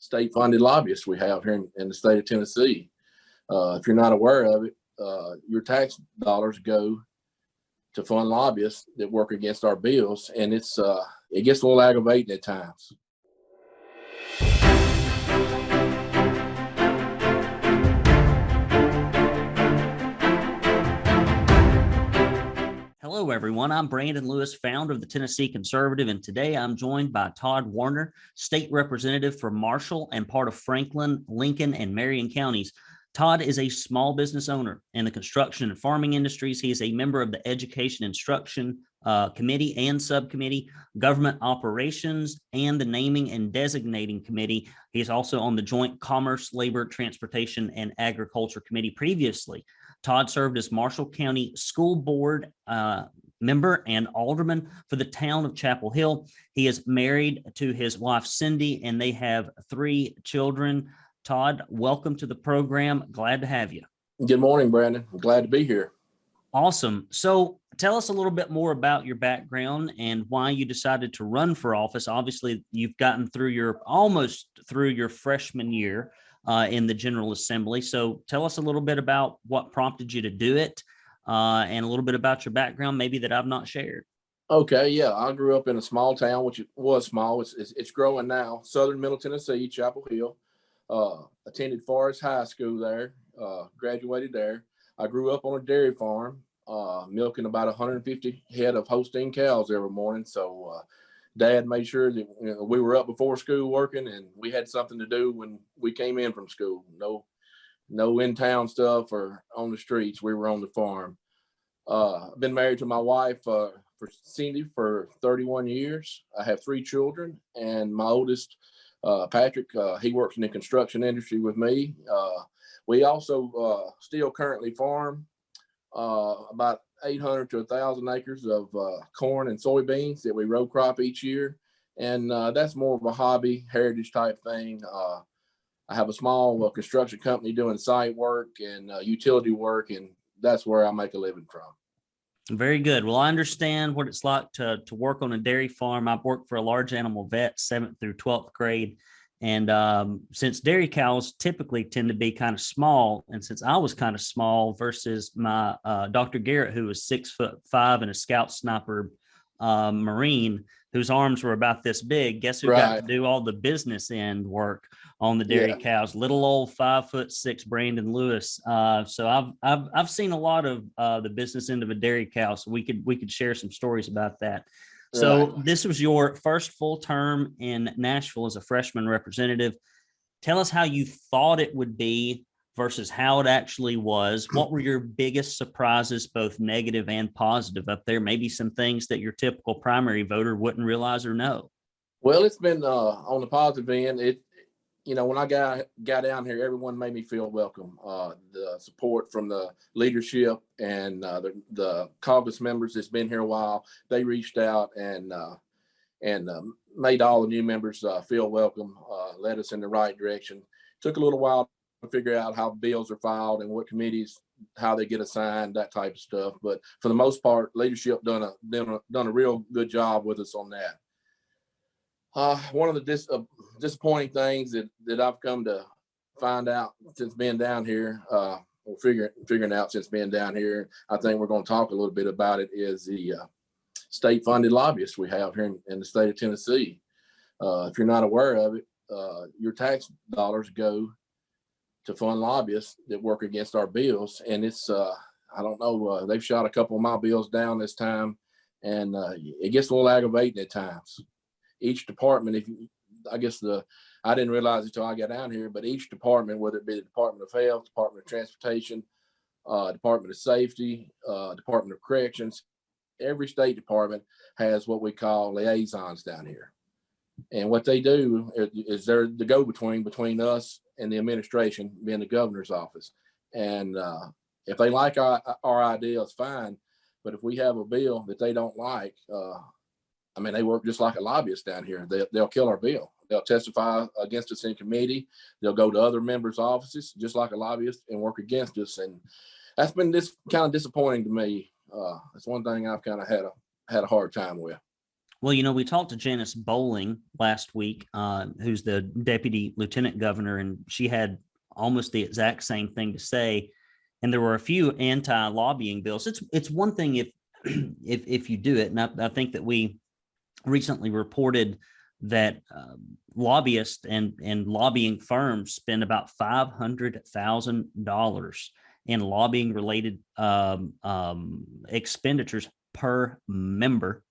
state-funded lobbyists we have here in the state of Tennessee. If you're not aware of it, your tax dollars go to fund lobbyists that work against our bills, and it gets a little aggravating at times. Hello, everyone. I'm Brandon Lewis, founder of the Tennessee Conservative, and today I'm joined by Todd Warner, state representative for Marshall and part of Franklin, Lincoln, and Marion counties. Todd is a small business owner in the construction and farming industries. He is a member of the Education Instruction Committee and Subcommittee, Government Operations, and the Naming and Designating Committee. He is also on the Joint Commerce, Labor, Transportation, and Agriculture Committee previously. Todd served as Marshall County School Board member and alderman for the town of Chapel Hill. He is married to his wife, Cindy, and they have 3 children. Todd, welcome to the program. Glad to have you. Good morning, Brandon. I'm glad to be here. Awesome. So tell us a little bit more about your background and why you decided to run for office. Obviously, you've gotten almost through your freshman year in the General Assembly. So tell us a little bit about what prompted you to do it and a little bit about your background, maybe that I've not shared. Okay, yeah, I grew up in a small town, which was small. It's growing now. Southern Middle Tennessee, Chapel Hill. Attended Forest High School there, graduated there. I grew up on a dairy farm, milking about 150 head of Holstein cows every morning. So Dad made sure that we were up before school working, and we had something to do when we came in from school. No in-town stuff or on the streets. We were on the farm. I've been married to my wife for Cindy for 31 years. I have 3 children, and my oldest, Patrick, he works in the construction industry with me. We also still currently farm about 800 to 1,000 acres of corn and soybeans that we row crop each year. And that's more of a hobby, heritage type thing. I have a small construction company doing site work and utility work, and that's where I make a living from. Very good. Well, I understand what it's like to work on a dairy farm. I've worked for a large animal vet, 7th through 12th grade. And since dairy cows typically tend to be kind of small, and since I was kind of small versus my Dr. Garrett, who was 6'5" and a scout sniper Marine, whose arms were about this big, guess who got to do all the business end work on the dairy cows? Little old 5'6" Brandon Lewis. So I've seen a lot of the business end of a dairy cow, so we could share some stories about that. So This was your first full term in Nashville as a freshman representative. Tell us how you thought it would be versus how it actually was. What were your biggest surprises, both negative and positive, up there? Maybe some things that your typical primary voter wouldn't realize or know. Well, it's been on the positive end. When I got down here, everyone made me feel welcome. The support from the leadership and the caucus members that's been here a while, they reached out and made all the new members feel welcome, led us in the right direction. Took a little while to figure out how bills are filed and what committees, how they get assigned, that type of stuff. But for the most part, leadership done a real good job with us on that. One of the disappointing things that I've come to find out since being down here, or figuring out since being down here, I think we're going to talk a little bit about it, is the state-funded lobbyists we have here in the state of Tennessee. If you're not aware of it, your tax dollars go to fund lobbyists that work against our bills, and it's I don't know, they've shot a couple of my bills down this time, and it gets a little aggravating at times. Each department, I didn't realize it until I got down here, but each department, whether it be the Department of Health, Department of Transportation, Department of Safety, Department of Corrections, every state department has what we call liaisons down here. And what they do is they're the go-between between us and the administration, being the governor's office. And if they like our ideas, fine. But if we have a bill that they don't like, they work just like a lobbyist down here. They'll kill our bill. They'll testify against us in committee. They'll go to other members' offices just like a lobbyist and work against us. And that's been kind of disappointing to me. That's one thing I've kind of had a hard time with. Well, we talked to Janice Bowling last week, who's the deputy lieutenant governor, and she had almost the exact same thing to say. And there were a few anti-lobbying bills. It's one thing if if you do it, and I think that we recently reported that lobbyists and lobbying firms spend about $500,000 in lobbying related expenditures per member.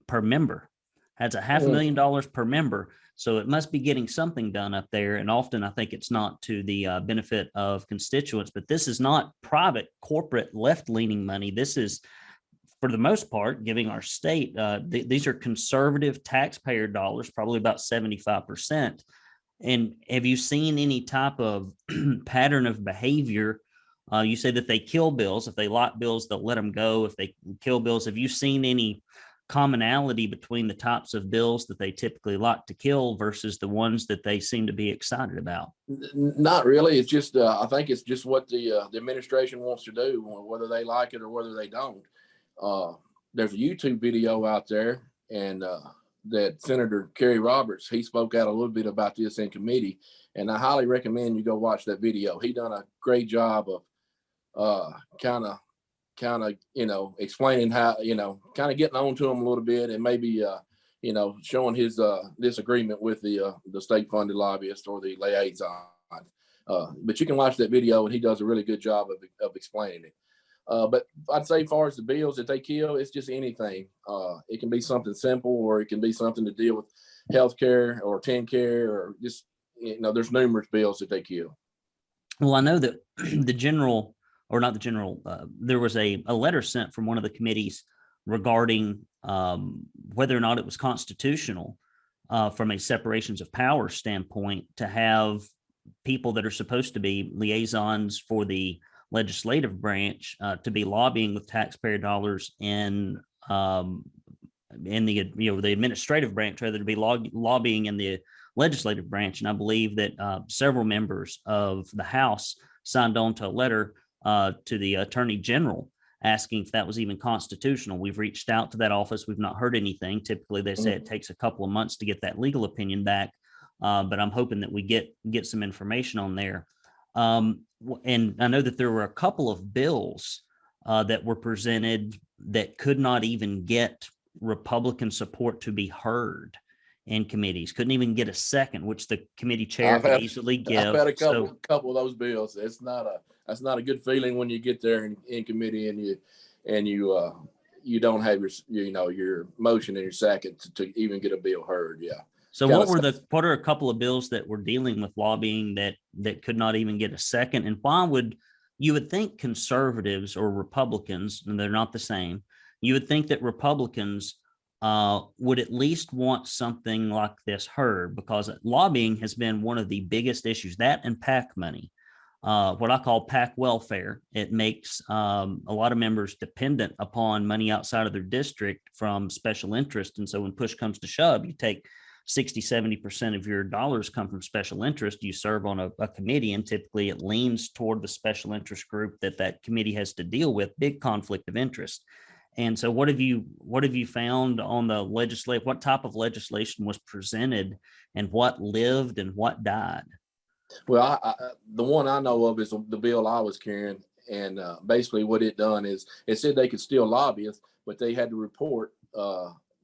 That's $500,000 per member. So it must be getting something done up there. And often I think it's not to the benefit of constituents, but this is not private corporate left-leaning money. This is, for the most part, giving our state, these are conservative taxpayer dollars, probably about 75%. And have you seen any type of pattern of behavior? You say that they kill bills. If they lock bills, they'll let them go. If they kill bills, have you seen any commonality between the types of bills that they typically like to kill versus the ones that they seem to be excited about? Not really. It's just, I think it's just what the administration wants to do, whether they like it or whether they don't. There's a YouTube video out there, and that Senator Kerry Roberts, he spoke out a little bit about this in committee, and I highly recommend you go watch that video. He done a great job of kind of explaining how, kind of getting on to him a little bit, and maybe showing his disagreement with the state funded lobbyist or the liaison. But you can watch that video, and he does a really good job of explaining it. But I'd say, as far as the bills that they kill, it's just anything. It can be something simple, or it can be something to deal with healthcare or TennCare, or just, there's numerous bills that they kill. Well, I know that there was a letter sent from one of the committees regarding whether or not it was constitutional from a separations of power standpoint to have people that are supposed to be liaisons for the legislative branch to be lobbying with taxpayer dollars in the administrative branch, rather to be lobbying in the legislative branch. And I believe that several members of the House signed on to a letter to the Attorney General asking if that was even constitutional. We've reached out to that office. We've not heard anything. Typically, they say it takes a couple of months to get that legal opinion back, but I'm hoping that we get some information on there. And I know that there were a couple of bills that were presented that could not even get Republican support to be heard in committees, couldn't even get a second, which the committee chair could easily give. I've had a couple of those bills. That's not a good feeling when you get there in committee and you don't have your motion and your second to even get a bill heard. Yeah. So what are a couple of bills that were dealing with lobbying that could not even get a second? And why would you would think conservatives or Republicans, and they're not the same, you would think that Republicans would at least want something like this heard, because lobbying has been one of the biggest issues, that and PAC money, what I call PAC welfare. It makes a lot of members dependent upon money outside of their district from special interest. And so when push comes to shove, you take 60-70% of your dollars come from special interest. You serve on a committee, and typically it leans toward the special interest group that committee has to deal with. Big conflict of interest. And so what have you found on the legislative? What type of legislation was presented, and what lived and what died? Well, the one I know of is the bill I was carrying. And basically what it done is it said they could still lobby, but they had to report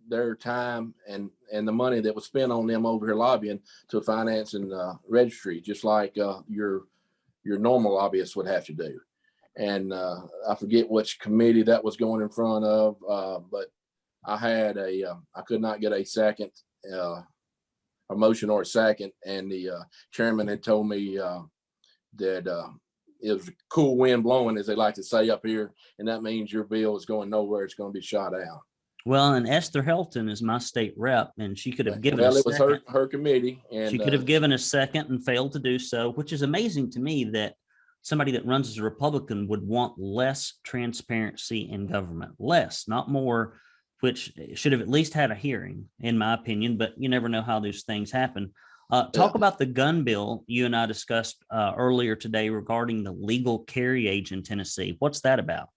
their time and the money that was spent on them over here lobbying to a finance and registry, just like your normal lobbyists would have to do. And I forget which committee that was going in front of, but I could not get a second, a motion or a second, and the chairman had told me that it was a cool wind blowing, as they like to say up here, and that means your bill is going nowhere. It's going to be shot down. Well, and Esther Helton is my state rep, and she could have given it was her committee, and she could have given a second and failed to do so, which is amazing to me that somebody that runs as a Republican would want less transparency in government, less, not more, which should have at least had a hearing, in my opinion, but you never know how these things happen. Talk about the gun bill you and I discussed earlier today regarding the legal carry age in Tennessee. What's that about?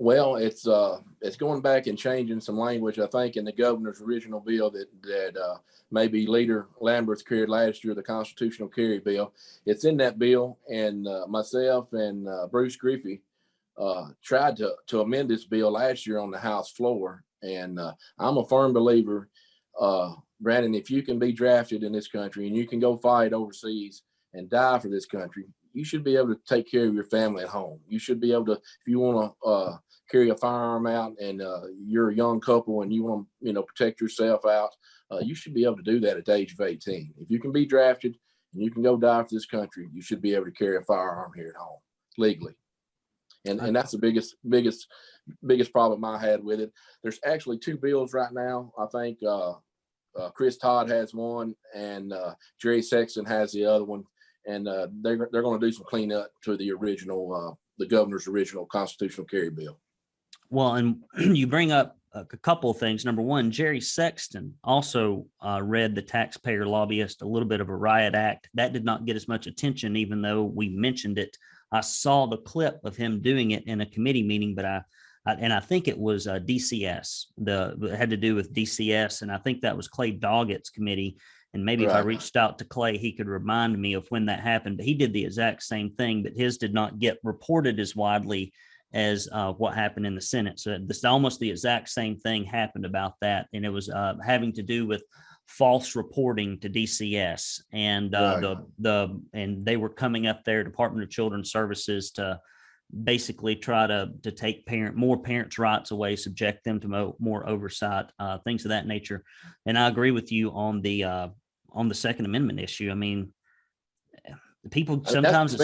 Well, it's going back and changing some language. I think in the governor's original bill that maybe Leader Lamberth carried last year, the constitutional carry bill. It's in that bill, and myself and Bruce Griffey tried to amend this bill last year on the House floor. And I'm a firm believer, Brandon, if you can be drafted in this country and you can go fight overseas and die for this country, you should be able to take care of your family at home. You should be able to, if you want to carry a firearm out and you're a young couple and you want to, protect yourself out, you should be able to do that at the age of 18. If you can be drafted and you can go die for this country, you should be able to carry a firearm here at home legally. And that's the biggest problem I had with it. There's actually two bills right now. I think Chris Todd has one and Jerry Sexton has the other one. And they're going to do some cleanup to the original, the governor's original constitutional carry bill. Well, and you bring up a couple of things. Number one, Jerry Sexton also read the Taxpayer Lobbyist, a little bit of a riot act. That did not get as much attention, even though we mentioned it. I saw the clip of him doing it in a committee meeting, but I think it was DCS. It had to do with DCS, and I think that was Clay Doggett's committee. And maybe if I reached out to Clay, he could remind me of when that happened. But he did the exact same thing, but his did not get reported as widely as what happened in the Senate. So this almost the exact same thing happened about that. And it was having to do with false reporting to DCS. And and they were coming up there, Department of Children's Services, to basically try to take more parents' rights away, subject them to more oversight, things of that nature. And I agree with you on the Second Amendment issue. I mean, people sometimes,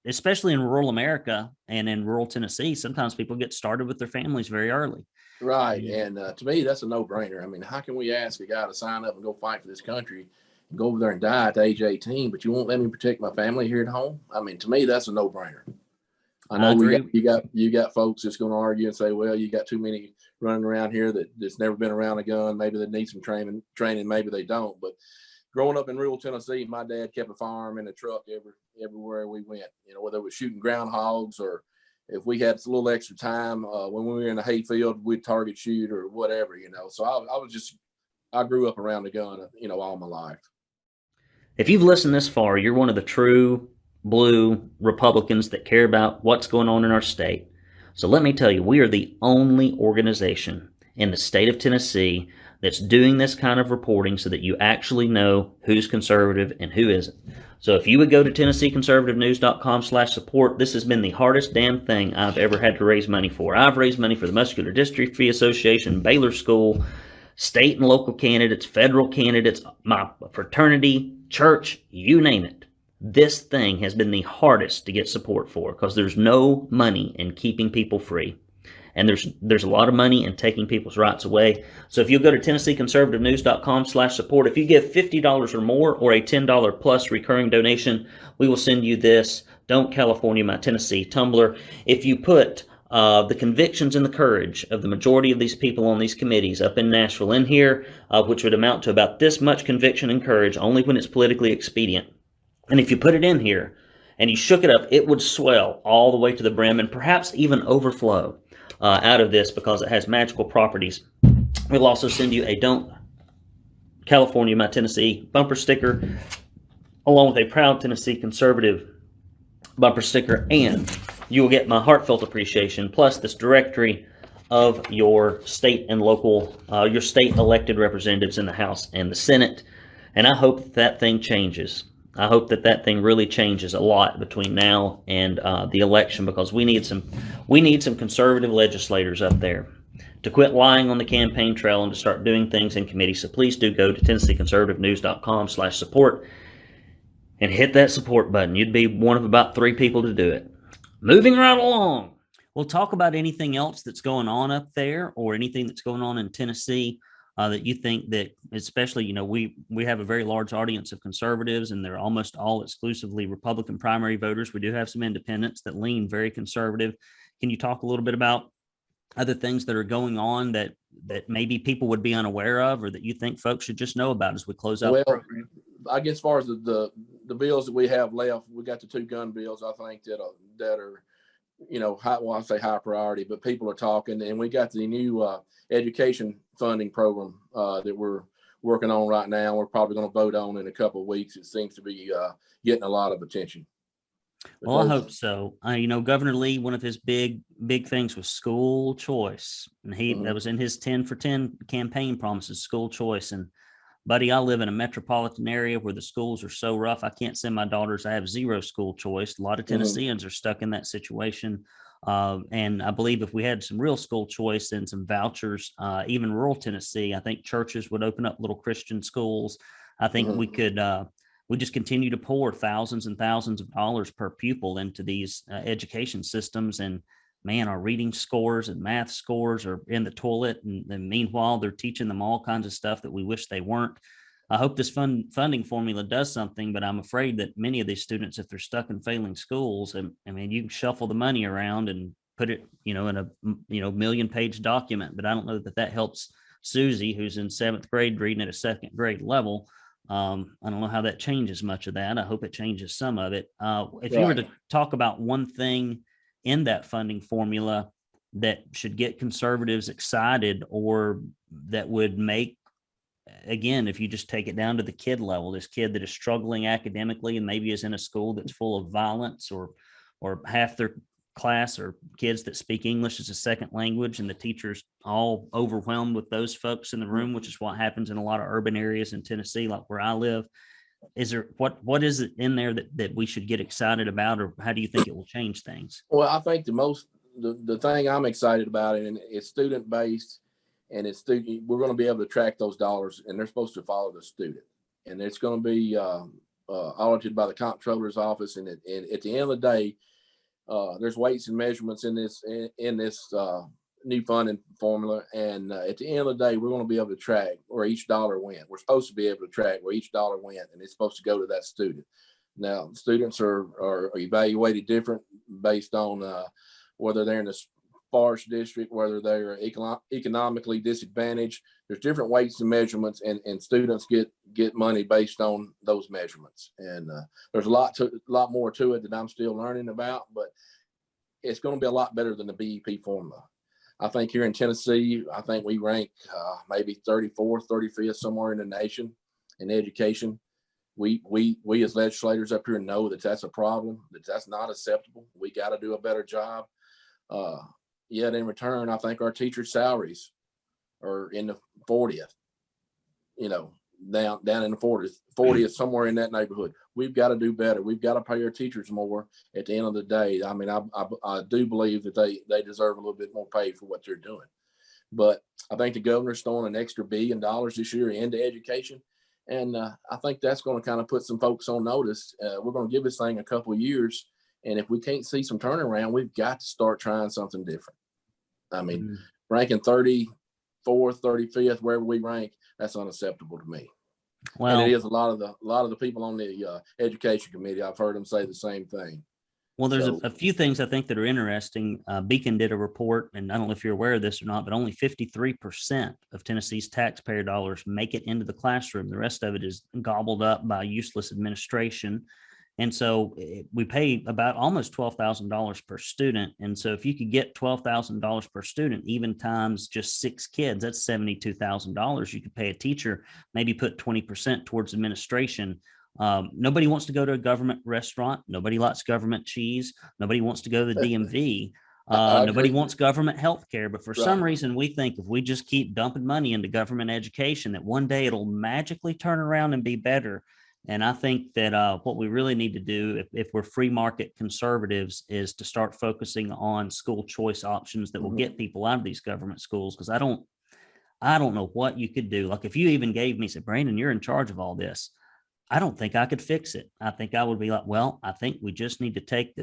especially in rural America and in rural Tennessee, sometimes people get started with their families very early. Right. And to me, that's a no-brainer. I mean, how can we ask a guy to sign up and go fight for this country and go over there and die at the age of 18, but you won't let me protect my family here at home? I mean, to me, that's a no-brainer. I know you got folks that's going to argue and say, well, you got too many running around here that's never been around a gun. Maybe they need some training, maybe they don't. But growing up in rural Tennessee, my dad kept a firearm in the truck everywhere we went, whether it was shooting groundhogs or if we had a little extra time when we were in a hayfield, we'd target shoot or whatever, So I grew up around the gun, all my life. If you've listened this far, you're one of the true blue Republicans that care about what's going on in our state. So let me tell you, we are the only organization in the state of Tennessee that's doing this kind of reporting so that you actually know who's conservative and who isn't. So if you would go to TennesseeConservativeNews.com/support, this has been the hardest damn thing I've ever had to raise money for. I've raised money for the Muscular Dystrophy Association, Baylor School, state and local candidates, federal candidates, my fraternity, church, you name it. This thing has been the hardest to get support for because there's no money in keeping people free. And there's a lot of money in taking people's rights away. So if you go to TennesseeConservativeNews.com/support, if you give $50 or more or a $10 plus recurring donation, we will send you this Don't California My Tennessee tumbler. If you put the convictions and the courage of the majority of these people on these committees up in Nashville in here, which would amount to about this much conviction and courage only when it's politically expedient. And if you put it in here and you shook it up, it would swell all the way to the brim and perhaps even overflow out of this because it has magical properties. We'll also send you a Don't California My Tennessee bumper sticker along with a Proud Tennessee Conservative bumper sticker, and you will get my heartfelt appreciation plus this directory of your state and local, your state elected representatives in the House and the Senate. And I hope that thing changes. I hope that thing really changes a lot between now and the election, because we need some conservative legislators up there to quit lying on the campaign trail and to start doing things in committee. So please do go to TennesseeConservativeNews.com/support and hit that support button. You'd be one of about 3 people to do it. Moving right along. We'll talk about anything else that's going on up there or anything that's going on in Tennessee. That you think that, especially, we have a very large audience of conservatives, and they're almost all exclusively Republican primary voters. We do have some independents that lean very conservative. Can you talk a little bit about other things that are going on that maybe people would be unaware of, or that you think folks should just know about as we close out the program? I guess as far as the bills that we have left, we got the 2 gun bills, I think, that are I say high priority, but people are talking, and we got the new education funding program that we're working on right now. We're probably going to vote on in a couple of weeks. It seems to be getting a lot of attention. Well, I hope so. Governor Lee, one of his big things was school choice, and that was in his 10 for 10 campaign promises, school choice. And buddy, I live in a metropolitan area where the schools are so rough. I can't send my daughters. I have zero school choice. A lot of Tennesseans are stuck in that situation. And I believe if we had some real school choice and some vouchers, even rural Tennessee, I think churches would open up little Christian schools. I think we could, we just continue to pour thousands and thousands of dollars per pupil into these education systems. And man, our reading scores and math scores are in the toilet. And meanwhile, they're teaching them all kinds of stuff that we wish they weren't. I hope this funding formula does something, but I'm afraid that many of these students, if they're stuck in failing schools, you can shuffle the money around and put it, in a, million-page document, but I don't know that helps Susie, who's in 7th grade reading at a 2nd grade level. I don't know how that changes much of that. I hope it changes some of it. If you were to talk about one thing in that funding formula that should get conservatives excited, or that would make, again, if you just take it down to the kid level, this kid that is struggling academically and maybe is in a school that's full of violence, or half their class are kids that speak English as a second language, and the teachers all overwhelmed with those folks in the room, which is what happens in a lot of urban areas in Tennessee, like where I live. Is there, what is it in there that we should get excited about, or how do you think it will change things? Well, I think the thing I'm excited about, and it's student based, and we're going to be able to track those dollars, and they're supposed to follow the student, and it's going to be audited by the comptroller's office. And at the end of the day, there's weights and measurements in this new funding formula, and at the end of the day, we're going to be able to track where each dollar went. We're supposed to be able to track where each dollar went, and it's supposed to go to that student. Now, students are evaluated different based on whether they're in a sparse district, whether they're economically disadvantaged. There's different weights and measurements, and students get money based on those measurements. And there's a lot more to it that I'm still learning about, but it's going to be a lot better than the BEP formula. I think here in Tennessee, I think we rank maybe 34th, 35th, somewhere in the nation in education. We as legislators up here know that that's a problem, that's not acceptable. We got to do a better job. Yet in return, I think our teachers' salaries are in the 40th, down in the 40th, somewhere in that neighborhood. We've got to do better. We've got to pay our teachers more at the end of the day. I mean, I do believe that they deserve a little bit more pay for what they're doing. But I think the governor's throwing an extra $1 billion this year into education. And I think that's going to kind of put some folks on notice. We're going to give this thing a couple of years. And if we can't see some turnaround, we've got to start trying something different. I mean, ranking 34th, 35th, wherever we rank, that's unacceptable to me. Well, and it is a lot of the people on the education committee. I've heard them say the same thing. Well, there's a few things I think that are interesting. Beacon did a report, and I don't know if you're aware of this or not, but only 53% of Tennessee's taxpayer dollars make it into the classroom. The rest of it is gobbled up by useless administration. And so we pay about almost $12,000 per student. And so if you could get $12,000 per student, even times just 6 kids, that's $72,000. You could pay a teacher, maybe put 20% towards administration. Nobody wants to go to a government restaurant. Nobody likes government cheese. Nobody wants to go to the DMV. Nobody wants government health care. But for some reason, we think if we just keep dumping money into government education, that one day it'll magically turn around and be better. And I think that what we really need to do, if we're free market conservatives, is to start focusing on school choice options that will get people out of these government schools. Because I don't know what you could do. Like if you even gave me, said, Brandon, you're in charge of all this, I don't think I could fix it. I think I would be like, well, I think we just need to take,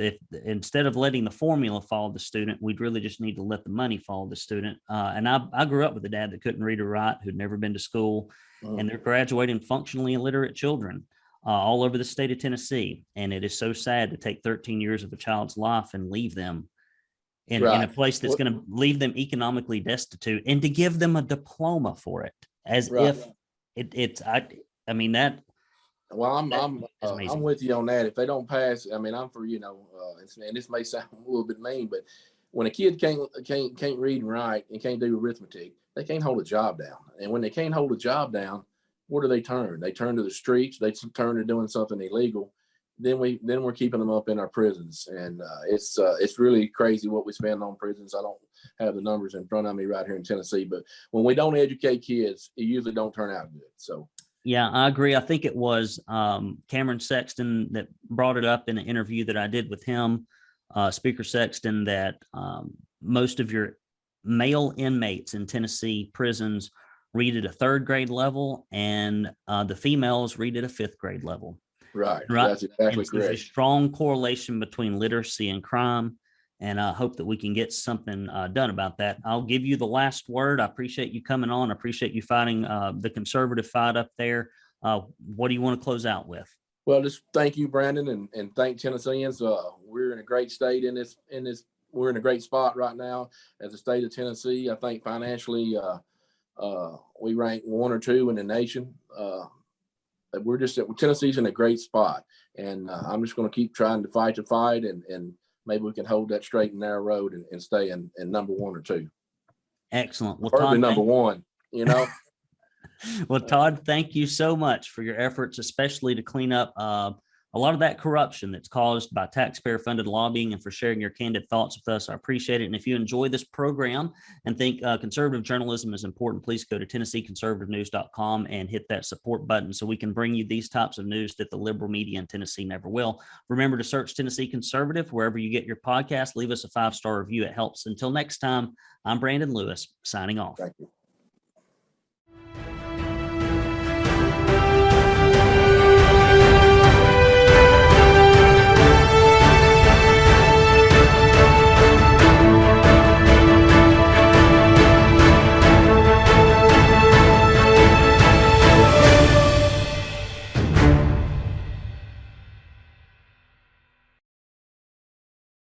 instead of letting the formula follow the student, we'd really just need to let the money follow the student. And I grew up with a dad that couldn't read or write, who'd never been to school, and they're graduating functionally illiterate children all over the state of Tennessee. And it is so sad to take 13 years of a child's life and leave them in a place that's going to leave them economically destitute, and to give them a diploma for it, as if it's, I mean, that, Well, That I'm is I'm amazing. with you on that. If they don't pass, I mean, I'm for and this may sound a little bit mean, but when a kid can't read and write and can't do arithmetic, they can't hold a job down. And when they can't hold a job down, where do they turn? They turn to the streets. They turn to doing something illegal. We're keeping them up in our prisons, and it's really crazy what we spend on prisons. I don't have the numbers in front of me right here in Tennessee, but when we don't educate kids, it usually don't turn out good. So. Yeah, I agree. I think it was Cameron Sexton that brought it up in an interview that I did with him, Speaker Sexton, that most of your male inmates in Tennessee prisons read at a third grade level, and the females read at a fifth grade level. Right. Right. That's exactly And so there's a correct. strong correlation between literacy and crime. And I hope that we can get something done about that. I'll give you the last word. I appreciate you coming on. I appreciate you fighting the conservative fight up there. What do you want to close out with? Well, just thank you, Brandon, and thank Tennesseans. We're in a great state we're in a great spot right now as a state of Tennessee. I think financially, we rank 1 or 2 in the nation. Tennessee's in a great spot, and I'm just going to keep trying to fight the fight, and maybe we can hold that straight and narrow road and stay in number 1 or 2. Excellent. Well, Probably Todd, number 1. Well, Todd, thank you so much for your efforts, especially to clean up a lot of that corruption that's caused by taxpayer-funded lobbying, and for sharing your candid thoughts with us. I appreciate it. And if you enjoy this program and think conservative journalism is important, please go to TennesseeConservativeNews.com and hit that support button so we can bring you these types of news that the liberal media in Tennessee never will. Remember to search Tennessee Conservative wherever you get your podcast. Leave us a 5-star review. It helps. Until next time, I'm Brandon Lewis, signing off. Thank you.